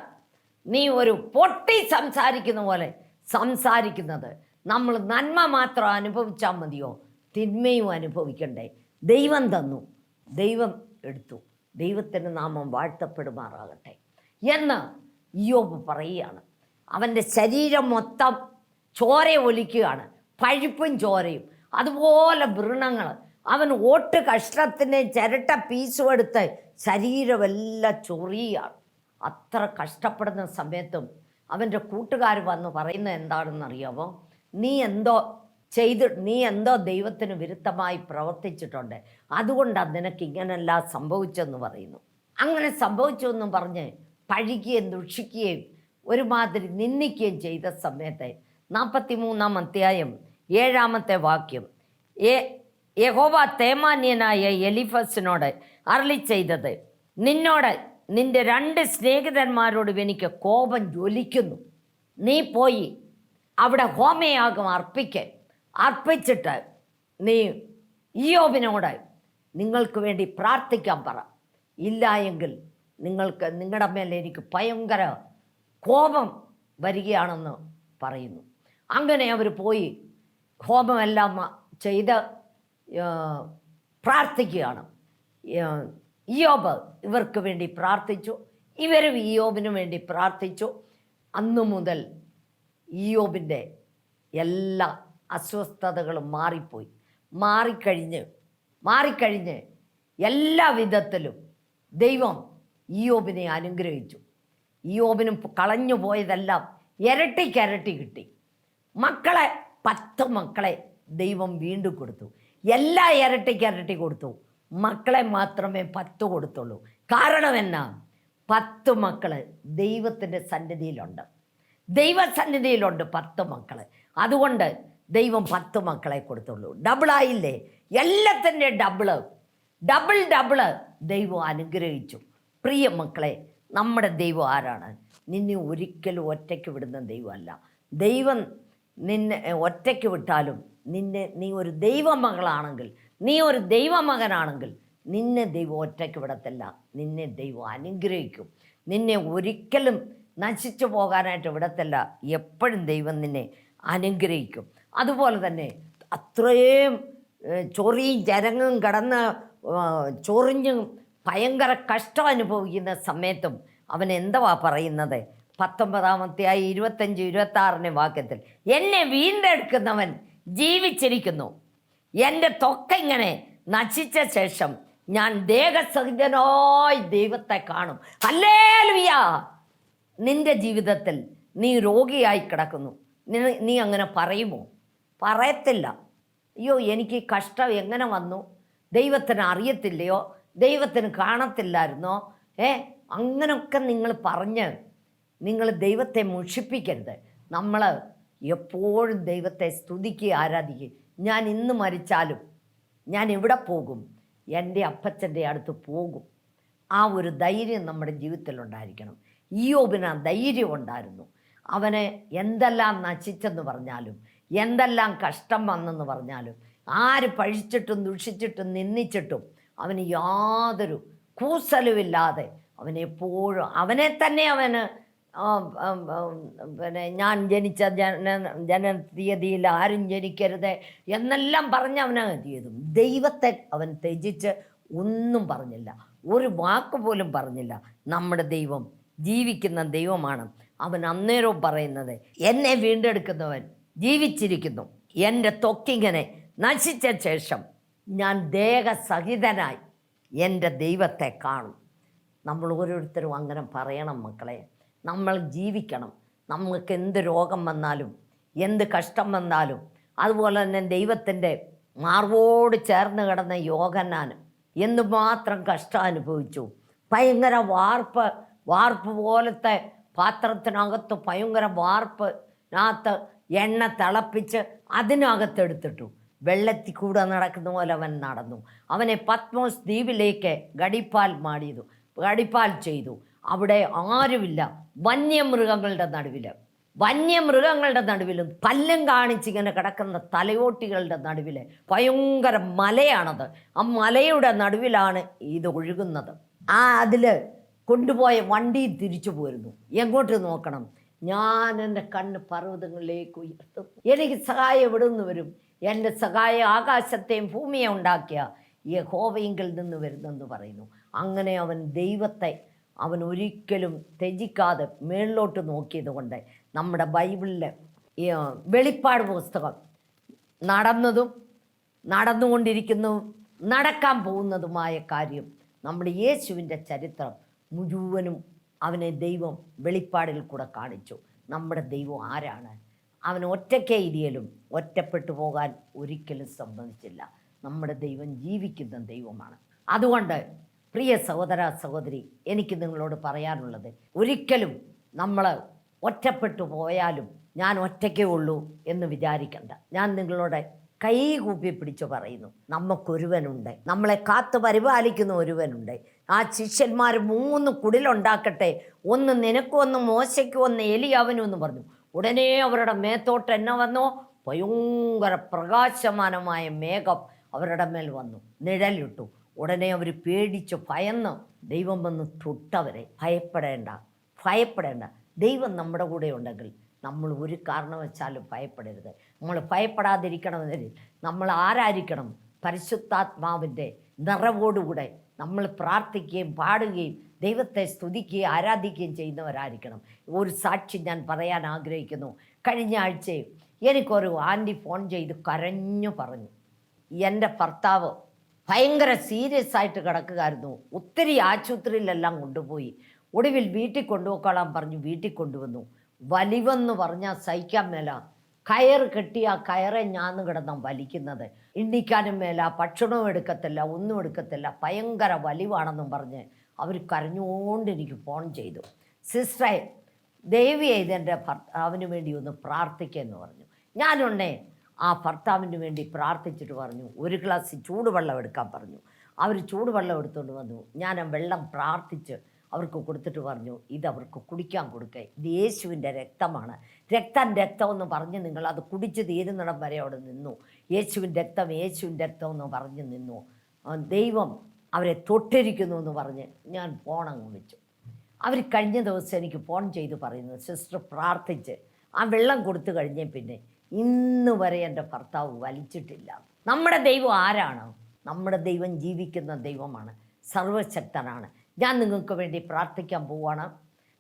നീ ഒരു പൊട്ടി സംസാരിക്കുന്ന പോലെ സംസാരിക്കുന്നത്. നമ്മൾ നന്മ മാത്രം അനുഭവിച്ചാൽ മതിയോ? തിന്മയും അനുഭവിക്കണ്ടേ? ദൈവം തന്നു, ദൈവം എടുത്തു, ദൈവത്തിൻ്റെ നാമം വാഴ്ത്തപ്പെടുമാറാകട്ടെ എന്ന് ഇയ്യോബ് പറയുകയാണ്. അവൻ്റെ ശരീരം മൊത്തം ചോര ഒലിക്കുകയാണ്, പഴുപ്പും ചോരയും, അതുപോലെ വ്രണങ്ങൾ. അവൻ ഓട്ട് കഷ്ണത്തിന് ചിരട്ട പീസും എടുത്ത് ശരീരമെല്ലാം ചൊറിയാണ്. അത്ര കഷ്ടപ്പെടുന്ന സമയത്തും അവൻ്റെ കൂട്ടുകാർ വന്ന് പറയുന്നത് എന്താണെന്നറിയാമോ? നീ എന്തോ ദൈവത്തിന് വിരുദ്ധമായി പ്രവർത്തിച്ചിട്ടുണ്ട്, അതുകൊണ്ടാണ് നിനക്ക് ഇങ്ങനെല്ലാം സംഭവിച്ചെന്ന് പറയുന്നു. അങ്ങനെ സംഭവിച്ചു എന്നും പറഞ്ഞ് പഴിക്കുകയും ദുഷിക്കുകയും ഒരുമാതിരി നിന്ദിക്കുകയും ചെയ്ത സമയത്ത് 43-ാം അധ്യായം 7-ാമത്തെ വാക്യം. യഹോവ തേമാന്യനായ എലീഫസിനോട് അരുളി ചെയ്തത്, നിന്നോട് നിന്റെ 2 സ്നേഹിതന്മാരോടും എനിക്ക് കോപം ജ്വലിക്കുന്നു. നീ പോയി അവിടെ ഹോമയാഗം അർപ്പിച്ചിട്ട് നീ ഇയ്യോബിനോട് നിങ്ങൾക്ക് വേണ്ടി പ്രാർത്ഥിക്കാൻ പറ. ഇല്ല എങ്കിൽ നിങ്ങളുടെ മേലെ എനിക്ക് ഭയങ്കര കോപം വരികയാണെന്ന് പറയുന്നു. അങ്ങനെ അവർ പോയി ഹോമമെല്ലാം ചെയ്ത് പ്രാർത്ഥിക്കുകയാണ്. ഇയ്യോബ് ഇവർക്ക് വേണ്ടി പ്രാർത്ഥിച്ചു, ഇവരും ഇയ്യോബിനു വേണ്ടി പ്രാർത്ഥിച്ചു. അന്നു മുതൽ ഇയ്യോബിൻ്റെ എല്ലാ അസ്വസ്ഥതകളും മാറിക്കഴിഞ്ഞ് എല്ലാ വിധത്തിലും ദൈവം ഇയ്യോബിനെ അനുഗ്രഹിച്ചു. ഇയ്യോബിനും കളഞ്ഞു പോയതെല്ലാം ഇരട്ടിക്കിരട്ടി കിട്ടി. 10 മക്കളെ ദൈവം വീണ്ടും കൊടുത്തു. എല്ലാം ഇരട്ടിക്കിരട്ടി കൊടുത്തു. മക്കളെ മാത്രമേ 10 കൊടുത്തുള്ളൂ. കാരണം എന്നാ? 10 മക്കള് ദൈവത്തിൻ്റെ സന്നിധിയിലുണ്ട്. 10 മക്കൾ. അതുകൊണ്ട് ദൈവം 10 മക്കളെ കൊടുത്തുള്ളൂ. ഡബിളായില്ലേ? എല്ലാത്തിൻ്റെ ഡബിള് ദൈവം അനുഗ്രഹിച്ചു. പ്രിയ മക്കളെ, നമ്മുടെ ദൈവം ആരാണ്? നിന്നെ ഒരിക്കലും ഒറ്റയ്ക്ക് വിടുന്ന ദൈവമല്ല. ദൈവം നിന്നെ ഒറ്റയ്ക്ക് വിട്ടാലും നീ ഒരു ദൈവമകളാണെങ്കിൽ, നീ ഒരു ദൈവമകനാണെങ്കിൽ നിന്നെ ദൈവം ഒറ്റയ്ക്ക് വിടത്തില്ല. നിന്നെ ദൈവം അനുഗ്രഹിക്കും. നിന്നെ ഒരിക്കലും നശിച്ചു പോകാനായിട്ട് വിടത്തില്ല. എപ്പോഴും ദൈവം നിന്നെ അനുഗ്രഹിക്കും. അതുപോലെ തന്നെ അത്രയും ചൊറിയും ചരങ്ങും കടന്ന് ചൊറിഞ്ഞും ഭയങ്കര കഷ്ടം അനുഭവിക്കുന്ന സമയത്തും അവൻ എന്തുവാ പറയുന്നത്? 19-ാമത്തെ 25-26 വാക്യത്തിൽ, എന്നെ വീണ്ടെടുക്കുന്നവൻ ജീവിച്ചിരിക്കുന്നു. എൻ്റെ ത്വക്ക് ഇങ്ങനെ നശിച്ച ശേഷം ഞാൻ ദേഹസഹിതനായി ദൈവത്തെ കാണും. ഹല്ലേലൂയ! നിന്റെ ജീവിതത്തിൽ നീ രോഗിയായി കിടക്കുന്നു. നീ അങ്ങനെ പറയുമോ? പറയത്തില്ല. അയ്യോ, എനിക്ക് കഷ്ടം എങ്ങനെ വന്നു? ദൈവത്തിന് അറിയത്തില്ലയോ? ദൈവത്തിന് കാണത്തില്ലായിരുന്നോ? അങ്ങനെയൊക്കെ നിങ്ങൾ ദൈവത്തെ മുഷിപ്പിക്കരുത്. നമ്മൾ എപ്പോഴും ദൈവത്തെ സ്തുതിക്കുക, ആരാധിക്കുക. ഞാൻ ഇന്ന് മരിച്ചാലും ഞാൻ എവിടെ പോകും? എൻ്റെ അപ്പച്ചൻ്റെ അടുത്ത് പോകും. ആ ഒരു ധൈര്യം നമ്മുടെ ജീവിതത്തിലുണ്ടായിരിക്കണം. ഇയ്യോബിന് ആ ധൈര്യം ഉണ്ടായിരുന്നു. അവന് എന്തെല്ലാം നശിച്ചെന്ന് പറഞ്ഞാലും, എന്തെല്ലാം കഷ്ടം വന്നെന്ന് പറഞ്ഞാലും, ആര് പഴിച്ചിട്ടും ദുഷിച്ചിട്ടും നിന്ദിച്ചിട്ടും അവന് യാതൊരു കൂസലുമില്ലാതെ അവനെപ്പോഴും അവനെ തന്നെ ഞാൻ ജനിച്ച ജനതീയതിയിൽ ആരും ജനിക്കരുത് എന്നെല്ലാം പറഞ്ഞ് അവനത് ചെയ്തു. ദൈവത്തെ അവൻ ത്യജിച്ച് ഒന്നും പറഞ്ഞില്ല, ഒരു വാക്ക് പോലും പറഞ്ഞില്ല. നമ്മുടെ ദൈവം ജീവിക്കുന്ന ദൈവമാണ്. അവൻ അന്നേരവും പറയുന്നത്, എന്നെ വീണ്ടെടുക്കുന്നവൻ ജീവിച്ചിരിക്കുന്നു. എൻ്റെ ത്വക്കിങ്ങനെ നശിച്ച ശേഷം ഞാൻ ദേഹസഹിതനായി എൻ്റെ ദൈവത്തെ കാണും. നമ്മൾ ഓരോരുത്തരും അങ്ങനെ പറയണം മക്കളെ. നമ്മൾ ജീവിക്കണം. നമുക്ക് എന്ത് രോഗം വന്നാലും, എന്ത് കഷ്ടം വന്നാലും, അതുപോലെ തന്നെ ദൈവത്തിൻ്റെ മാർവോട് ചേർന്ന് കിടന്ന യോഹന്നാൻ എന്തുമാത്രം കഷ്ടം അനുഭവിച്ചു. ഭയങ്കര വാർപ്പ് പോലത്തെ പാത്രത്തിനകത്ത് ഭയങ്കര വാർപ്പിനകത്ത് എണ്ണ തിളപ്പിച്ച് അതിനകത്തെടുത്തിട്ടു. വെള്ളത്തിൽ കൂടെ നടക്കുന്ന പോലെ അവൻ നടന്നു. അവനെ പത്മോസ് ദ്വീപിലേക്ക് ഗടിപ്പാൽ ചെയ്തു. അവിടെ ആരുമില്ല. വന്യമൃഗങ്ങളുടെ നടുവിലും പല്ലും കാണിച്ചിങ്ങനെ കിടക്കുന്ന തലയോട്ടികളുടെ നടുവിൽ ഭയങ്കര മലയാണത്. ആ മലയുടെ നടുവിലാണ് ഇത് ഒഴുകുന്നത്. അതിൽ കൊണ്ടുപോയ വണ്ടി തിരിച്ചു പോരുന്നു. എങ്ങോട്ട് നോക്കണം? ഞാൻ എൻ്റെ കണ്ണ് പർവ്വതങ്ങളിലേക്ക് ഉയർത്തും. എനിക്ക് സഹായം എവിടെ നിന്ന് വരും? എൻ്റെ സഹായം ആകാശത്തെയും ഭൂമിയെ ഉണ്ടാക്കിയ യഹോവയിങ്കൽ നിന്ന് വരുന്നെന്ന് പറയുന്നു. അങ്ങനെ അവൻ ദൈവത്തെ ഒരിക്കലും ത്യജിക്കാതെ മേളിലോട്ട് നോക്കിയത് കൊണ്ട് നമ്മുടെ ബൈബിളിലെ വെളിപ്പാട് പുസ്തകം നടന്നതും നടന്നുകൊണ്ടിരിക്കുന്നതും നടക്കാൻ പോകുന്നതുമായ കാര്യം, നമ്മുടെ യേശുവിൻ്റെ ചരിത്രം മുഴുവനും അവനെ ദൈവം വെളിപ്പാടിൽ കൂടെ കാണിച്ചു. നമ്മുടെ ദൈവം ആരാണ്? അവൻ ഒറ്റയ്ക്കേ ഇരിയലും ഒറ്റപ്പെട്ടു പോകാൻ ഒരിക്കലും സമ്മതിച്ചില്ല. നമ്മുടെ ദൈവം ജീവിക്കുന്ന ദൈവമാണ്. അതുകൊണ്ട് പ്രിയ സഹോദര സഹോദരി, എനിക്ക് നിങ്ങളോട് പറയാനുള്ളത്, ഒരിക്കലും നമ്മൾ ഒറ്റപ്പെട്ടു പോയാലും ഞാൻ ഒറ്റയ്ക്കേ ഉള്ളൂ എന്ന് വിചാരിക്കണ്ട. ഞാൻ നിങ്ങളോട് കൈ കൂപ്പി പിടിച്ചു പറയുന്നു, നമുക്കൊരുവനുണ്ട്, നമ്മളെ കാത്തു പരിപാലിക്കുന്ന ഒരുവനുണ്ട്. ആ ശിഷ്യന്മാർ 3 കുടിലുണ്ടാക്കട്ടെ, ഒന്ന് നിനക്കും ഒന്ന് മോശയ്ക്കും ഒന്ന് ഏലിയാവിനും എന്ന് പറഞ്ഞു. ഉടനെ അവരുടെ മേത്തോട്ട് എന്നെ വന്നോ, ഭയങ്കര പ്രകാശമാനമായ മേഘം അവരുടെ മേൽ വന്നു, നിഴലിട്ടു. ഉടനെ അവർ പേടിച്ച് ഭയന്ന് ദൈവം വന്ന് തൊട്ടവരെ. ഭയപ്പെടേണ്ട. ദൈവം നമ്മുടെ കൂടെ ഉണ്ടെങ്കിൽ നമ്മൾ ഒരു കാരണവശാലും ഭയപ്പെടരുത്. നമ്മൾ ഭയപ്പെടാതിരിക്കണമെന്നതിൽ നമ്മൾ ആരായിരിക്കണം? പരിശുദ്ധാത്മാവിൻ്റെ നിറവോടുകൂടെ നമ്മൾ പ്രാർത്ഥിക്കുകയും പാടുകയും ദൈവത്തെ സ്തുതിക്കുകയും ആരാധിക്കുകയും ചെയ്യുന്നവരായിരിക്കണം. ഒരു സാക്ഷി ഞാൻ പറയാൻ ആഗ്രഹിക്കുന്നു. കഴിഞ്ഞ ആഴ്ച എനിക്കൊരു ആൻറ്റി ഫോൺ ചെയ്ത് കരഞ്ഞു പറഞ്ഞു, എൻ്റെ ഭർത്താവ് ഭയങ്കര സീരിയസ് ആയിട്ട് കിടക്കുകയായിരുന്നു. ഒത്തിരി ആശുപത്രിയിലെല്ലാം കൊണ്ടുപോയി. ഒടുവിൽ വീട്ടിൽ കൊണ്ടുപോയിക്കോളാൻ പറഞ്ഞു. വീട്ടിൽ കൊണ്ടുവന്നു. വലിവെന്ന് പറഞ്ഞാൽ സഹിക്കാൻ മേല. കയറ് കെട്ടി ആ കയറെ ഞാന്ന് കിടന്നാണ് വലിക്കുന്നത്. എണ്ണിക്കാനും മേല, ഭക്ഷണവും എടുക്കത്തില്ല, ഒന്നും എടുക്കത്തില്ല. ഭയങ്കര വലിവാണെന്നും പറഞ്ഞ് അവർ കരഞ്ഞുകൊണ്ട് എനിക്ക് ഫോൺ ചെയ്തു. സിസ്റ്ററെ, ദേവി ഇതെൻ്റെ ഭർത്താവിന് വേണ്ടി ഒന്ന് പ്രാർത്ഥിക്കുമെന്ന് പറഞ്ഞു. ഞാനുണ്ടേ ആ ഭർത്താവിന് വേണ്ടി പ്രാർത്ഥിച്ചിട്ട് പറഞ്ഞു, 1 ഗ്ലാസ് ചൂടുവെള്ളം എടുക്കാൻ പറഞ്ഞു. അവർ ചൂടുവെള്ളം എടുത്തുകൊണ്ട് വന്നു. ഞാൻ ആ വെള്ളം പ്രാർത്ഥിച്ച് അവർക്ക് കൊടുത്തിട്ട് പറഞ്ഞു, ഇതവർക്ക് കുടിക്കാൻ കൊടുക്കുക. ഇത് യേശുവിൻ്റെ രക്തമാണ്. രക്തം എന്ന് പറഞ്ഞ് നിങ്ങൾ അത് കുടിച്ച് തീരുന്നിടം വരെ അവിടെ നിന്നു. യേശുവിൻ രക്തം എന്ന് പറഞ്ഞ് നിന്നു. ദൈവം അവരെ തൊട്ടിരിക്കുന്നു എന്ന് പറഞ്ഞ് ഞാൻ ഫോൺ അങ്ങ് വെച്ചു. അവർ കഴിഞ്ഞ ദിവസം എനിക്ക് ഫോൺ ചെയ്ത് പറയുന്നു, സിസ്റ്റർ പ്രാർത്ഥിച്ച് ആ വെള്ളം കൊടുത്തു കഴിഞ്ഞേ പിന്നെ ഇന്ന് വരെ എൻ്റെ ഭർത്താവ് വലിച്ചിട്ടില്ല. നമ്മുടെ ദൈവം ആരാണ്? നമ്മുടെ ദൈവം ജീവിക്കുന്ന ദൈവമാണ്, സർവശക്തനാണ്. ഞാൻ നിങ്ങൾക്ക് വേണ്ടി പ്രാർത്ഥിക്കാൻ പോവുകയാണ്.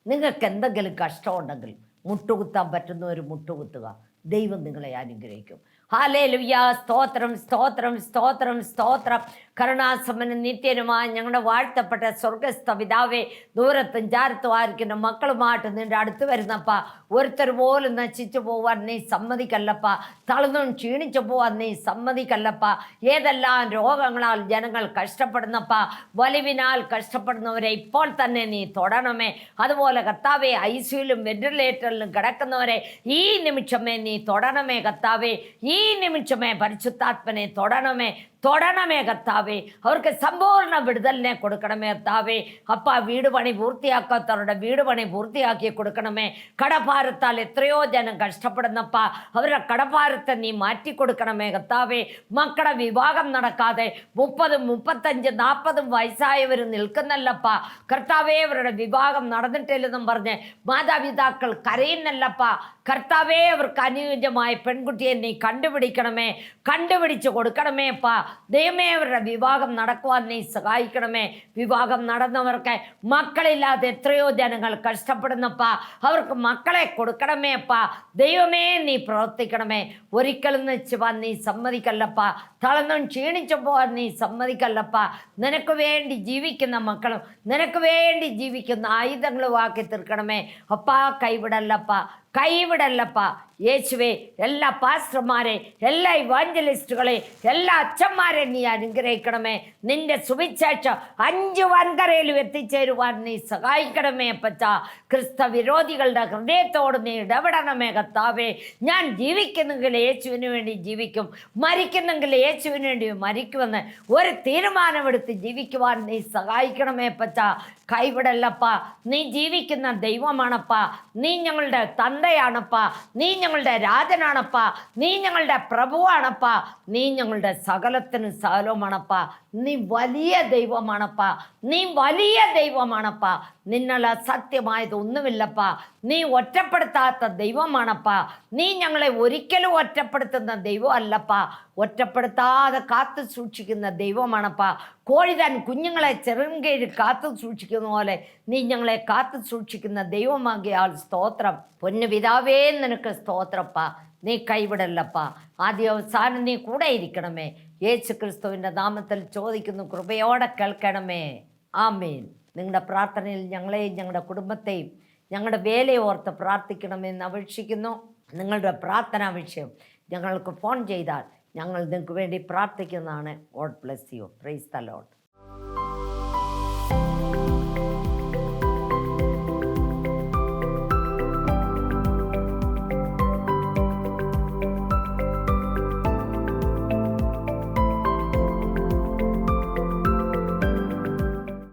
നിങ്ങൾക്ക് എന്തെങ്കിലും കഷ്ടമുണ്ടെങ്കിൽ മുട്ടുകുത്താൻ പറ്റുന്നവർ മുട്ടുകുത്തുക. ദൈവം നിങ്ങളെ അനുഗ്രഹിക്കും. ഹല്ലേലൂയ. സ്തോത്രം സ്തോത്രം സ്തോത്രം സ്തോത്രം. കരുണാസമ്പന്ന നിത്യനുമായ ഞങ്ങളുടെ വാഴ്ത്തപ്പെട്ട സ്വർഗസ്ഥ പിതാവേ, ദൂരത്തും ചാരത്തും ആയിരിക്കുന്ന മക്കളുമായിട്ട് നിൻ്റെ അടുത്ത് വരുന്നപ്പ ഒരുത്തർ പോലും നശിച്ചു പോവാൻ നീ സമ്മതിക്കല്ലപ്പ. തളർന്നും ക്ഷീണിച്ചു പോവാൻ നീ സമ്മതിക്കല്ലപ്പ. ഏതെല്ലാം രോഗങ്ങളാൽ ജനങ്ങൾ കഷ്ടപ്പെടുന്നപ്പ, വലിവിനാൽ കഷ്ടപ്പെടുന്നവരെ ഇപ്പോൾ തന്നെ നീ തൊടണമേ. അതുപോലെ കർത്താവേ, ഐസിയുലും വെന്റിലേറ്ററിലും കിടക്കുന്നവരെ ഈ നിമിഷമേ നീ തൊടണമേ കർത്താവേ. ഈ നിമിഷമേ പരിശുദ്ധാത്മനെ തൊടണമേ കർത്താവേ. അവർക്ക് സമ്പൂർണ്ണ വിടുതലിനെ കൊടുക്കണമേ കർത്താവേ. അപ്പ വീട് പണി പൂർത്തിയാക്കാത്തവരുടെ വീട് പണി പൂർത്തിയാക്കി കൊടുക്കണമേ. കടഭാരത്താൽ എത്രയോ ജനം കഷ്ടപ്പെടുന്നപ്പ, അവരുടെ കടഭാരത്തെ നീ മാറ്റിക്കൊടുക്കണമേ കർത്താവേ. മക്കളുടെ വിവാഹം നടക്കാതെ 30, 35, 40 വയസ്സായവർ നിൽക്കുന്നല്ലപ്പ കർത്താവേ. അവരുടെ വിവാഹം നടന്നിട്ടില്ലെന്നും പറഞ്ഞ് മാതാപിതാക്കൾ കരയുന്നല്ലപ്പ കർത്താവേ. അവർക്ക് അനുയോജ്യമായ പെൺകുട്ടിയെ നീ കണ്ടുപിടിച്ച് കൊടുക്കണമേ അപ്പ. ദൈവമേ, അവരുടെ വിവാഹം നടക്കുവാൻ നീ സഹായിക്കണമേ. വിവാഹം നടന്നവർക്ക് മക്കളില്ലാതെ എത്രയോ ജനങ്ങൾ കഷ്ടപ്പെടുന്നപ്പ, അവർക്ക് മക്കളെ കൊടുക്കണമേ അപ്പ. ദൈവമേ, നീ പ്രവർത്തിക്കണമേ. ഒരിക്കലും വെച്ചുവാൻ നീ സമ്മതിക്കല്ലപ്പ. തളർന്നും ക്ഷീണിച്ചു പോകാൻ നീ സമ്മതിക്കല്ലപ്പ. നിനക്ക് വേണ്ടി ജീവിക്കുന്ന മക്കളും നിനക്ക് വേണ്ടി ജീവിക്കുന്ന ആയുധങ്ങളും ആക്കി തീർക്കണമേ അപ്പ. കൈവിടല്ലപ്പ യേശുവേ. എല്ലാ പാസ്റ്റർമാരെ, എല്ലാ ഇവാഞ്ചലിസ്റ്റുകളെ, എല്ലാ അച്ഛന്മാരെ നീ അനുഗ്രഹിക്കണമേ. നിന്റെ സുവിശേഷം 5 വൻകരയിലും എത്തിച്ചേരുവാൻ നീ സഹായിക്കണമേ അപ്പച്ച. ക്രിസ്തവിരോധികളുടെ ഹൃദയത്തോട് നീ ഇടപെടണമേ കർത്താവേ. ഞാൻ ജീവിക്കുന്നെങ്കിൽ യേശുവിന് വേണ്ടി ജീവിക്കും, മരിക്കുന്നെങ്കിൽ യേശുവിന് വേണ്ടി മരിക്കുമെന്ന് ഒരു തീരുമാനമെടുത്ത് ജീവിക്കുവാൻ നീ സഹായിക്കണമേ അപ്പച്ച. കൈവിടല്ലപ്പ. നീ ജീവിക്കുന്ന ദൈവമാണപ്പ. നീ ഞങ്ങളുടെ തന്തയാണപ്പ. നീ ഞങ്ങളുടെ രാജനാണപ്പ. നീ ഞങ്ങളുടെ പ്രഭുവാണപ്പ. നീ ഞങ്ങളുടെ സകലത്തിനും സകലവുമാണപ്പ. നീ വലിയ ദൈവമാണപ്പ. നിന്നുള്ള സത്യമായത് ഒന്നുമില്ലപ്പ. നീ ഒറ്റപ്പെടുത്താത്ത ദൈവമാണപ്പ. നീ ഞങ്ങളെ ഒരിക്കലും ഒറ്റപ്പെടുത്തുന്ന ദൈവമല്ലപ്പ. ഒറ്റപ്പെടുത്താതെ കാത്തു സൂക്ഷിക്കുന്ന ദൈവമാണപ്പ. കോഴി തൻ കുഞ്ഞുങ്ങളെ ചെറുകീഴിൽ കാത്തു സൂക്ഷിക്കുന്ന പോലെ നീ ഞങ്ങളെ കാത്തു സൂക്ഷിക്കുന്ന ദൈവമാകിയാൽ സ്തോത്രം. പൊന്നു പിതാവേ, നിനക്ക് സ്തോത്രപ്പ. നീ കൈവിടല്ലപ്പ. ആദ്യ അവസാനം നീ കൂടെ ഇരിക്കണമേ. യേശു ക്രിസ്തുവിൻ്റെ നാമത്തിൽ ചോദിക്കുന്നു, കൃപയോടെ കേൾക്കണമേ. ആമേൻ. നിങ്ങളുടെ പ്രാർത്ഥനയിൽ ഞങ്ങളെയും ഞങ്ങളുടെ കുടുംബത്തെയും ഞങ്ങളുടെ വേലയെ ഓർത്ത് പ്രാർത്ഥിക്കണമെന്ന് അപേക്ഷിക്കുന്നു. നിങ്ങളുടെ പ്രാർത്ഥനാ വിഷയം ഞങ്ങൾക്ക് ഫോൺ ചെയ്താൽ ഞങ്ങൾ നിങ്ങൾക്ക് വേണ്ടി പ്രാർത്ഥിക്കുന്നതാണ്. God bless you. Praise the Lord.